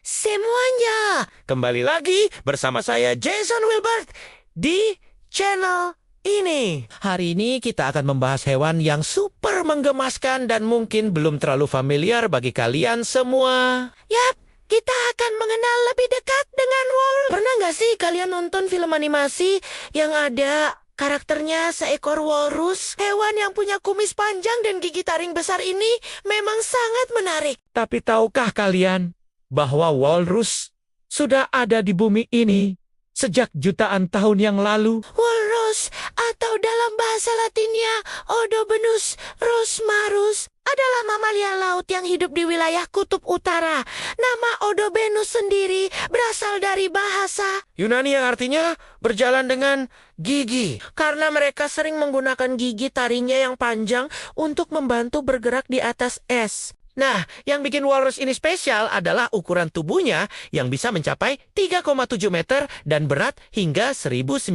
semuanya. Kembali lagi bersama saya Jason Wilbert di channel ini. Hari ini kita akan membahas hewan yang super menggemaskan dan mungkin belum terlalu familiar bagi kalian semua. Yap, kita akan mengenal lebih dekat dengan walrus. Pernah nggak sih kalian nonton film animasi yang ada karakternya seekor walrus? Hewan yang punya kumis panjang dan gigi taring besar ini memang sangat menarik. Tapi tahukah kalian bahwa walrus sudah ada di bumi ini sejak jutaan tahun yang lalu? Walrus atau dalam bahasa Latinnya Odobenus rosmarus adalah mamalia laut yang hidup di wilayah kutub utara. Nama Odobenus sendiri berasal dari bahasa Yunani yang artinya berjalan dengan gigi. Karena mereka sering menggunakan gigi taringnya yang panjang untuk membantu bergerak di atas es. Nah, yang bikin walrus ini spesial adalah ukuran tubuhnya yang bisa mencapai 3,7 meter dan berat hingga 1.900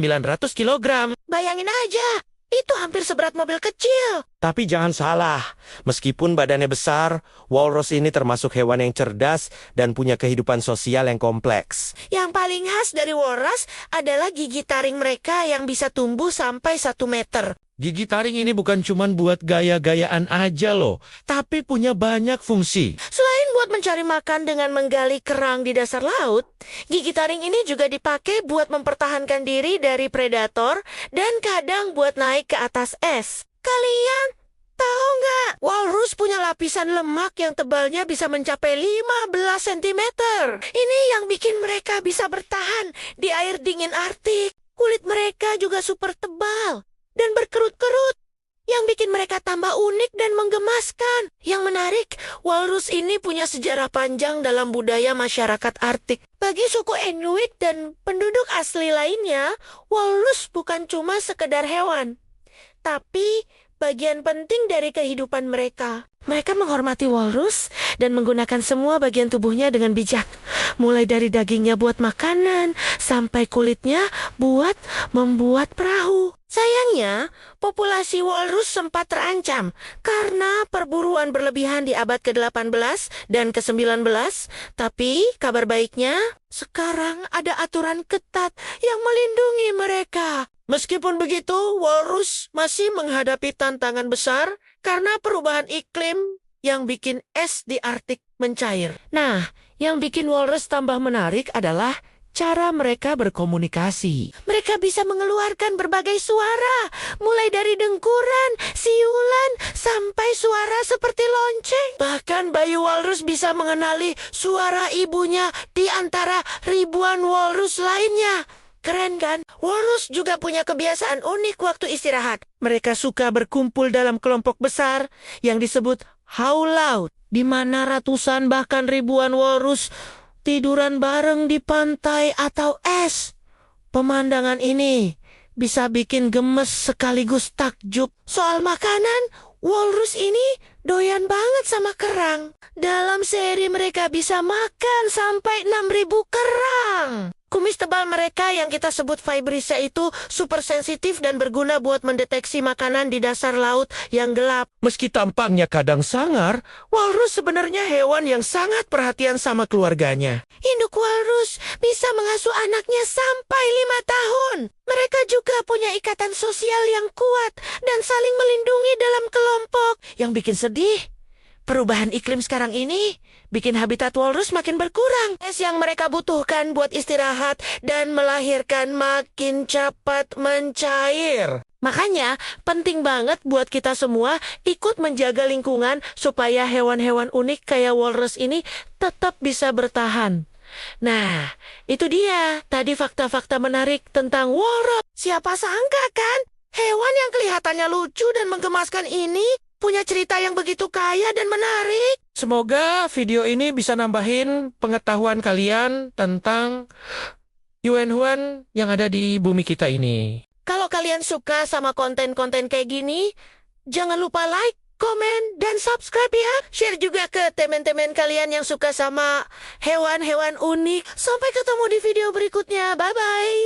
kilogram. Bayangin aja, itu hampir seberat mobil kecil. Tapi jangan salah, meskipun badannya besar, walrus ini termasuk hewan yang cerdas dan punya kehidupan sosial yang kompleks. Yang paling khas dari walrus adalah gigi taring mereka yang bisa tumbuh sampai 1 meter. Gigi taring ini bukan cuma buat gaya-gayaan aja loh, tapi punya banyak fungsi. Selain buat mencari makan dengan menggali kerang di dasar laut, gigi taring ini juga dipakai buat mempertahankan diri dari predator dan kadang buat naik ke atas es. Kalian tahu nggak? Walrus punya lapisan lemak yang tebalnya bisa mencapai 15 cm. Ini yang bikin mereka bisa bertahan di air dingin Arktik. Kulit mereka juga super tebal dan berkerut-kerut, yang bikin mereka tambah unik dan menggemaskan. Yang menarik, walrus ini punya sejarah panjang dalam budaya masyarakat Arktik. Bagi suku Inuit dan penduduk asli lainnya, walrus bukan cuma sekedar hewan, tapi bagian penting dari kehidupan mereka. Mereka menghormati walrus dan menggunakan semua bagian tubuhnya dengan bijak. Mulai dari dagingnya buat makanan, sampai kulitnya buat membuat perahu. Sayangnya, populasi walrus sempat terancam karena perburuan berlebihan di abad ke-18 dan ke-19. Tapi kabar baiknya, sekarang ada aturan ketat yang melindungi mereka. Meskipun begitu, walrus masih menghadapi tantangan besar karena perubahan iklim yang bikin es di Arktik mencair. Nah, yang bikin walrus tambah menarik adalah cara mereka berkomunikasi. Mereka bisa mengeluarkan berbagai suara, mulai dari dengkuran, siulan, sampai suara seperti lonceng. Bahkan bayi walrus bisa mengenali suara ibunya di antara ribuan walrus lainnya. Keren kan? Walrus juga punya kebiasaan unik waktu istirahat. Mereka suka berkumpul dalam kelompok besar yang disebut haul laut, di mana ratusan bahkan ribuan walrus tiduran bareng di pantai atau es. Pemandangan ini bisa bikin gemes sekaligus takjub. Soal makanan, walrus ini doyan banget sama kerang. Dalam sehari mereka bisa makan sampai 6.000 kerang. Kumis tebal mereka yang kita sebut vibrissae itu super sensitif dan berguna buat mendeteksi makanan di dasar laut yang gelap. Meski tampaknya kadang sangar, walrus sebenarnya hewan yang sangat perhatian sama keluarganya. Induk walrus bisa mengasuh anaknya sampai 5 tahun. Mereka juga punya ikatan sosial yang kuat dan saling melindungi dalam kelompok. Yang bikin sedih, perubahan iklim sekarang ini bikin habitat walrus makin berkurang. Es yang mereka butuhkan buat istirahat dan melahirkan makin cepat mencair. Makanya penting banget buat kita semua ikut menjaga lingkungan supaya hewan-hewan unik kayak walrus ini tetap bisa bertahan. Nah, itu dia tadi fakta-fakta menarik tentang walrus. Siapa sangka kan? Hewan yang kelihatannya lucu dan menggemaskan ini punya cerita yang begitu kaya dan menarik. Semoga video ini bisa nambahin pengetahuan kalian tentang hewan-hewan yang ada di bumi kita ini. Kalau kalian suka sama konten-konten kayak gini, jangan lupa like, komen, dan subscribe ya. Share juga ke teman-teman kalian yang suka sama hewan-hewan unik. Sampai ketemu di video berikutnya. Bye-bye.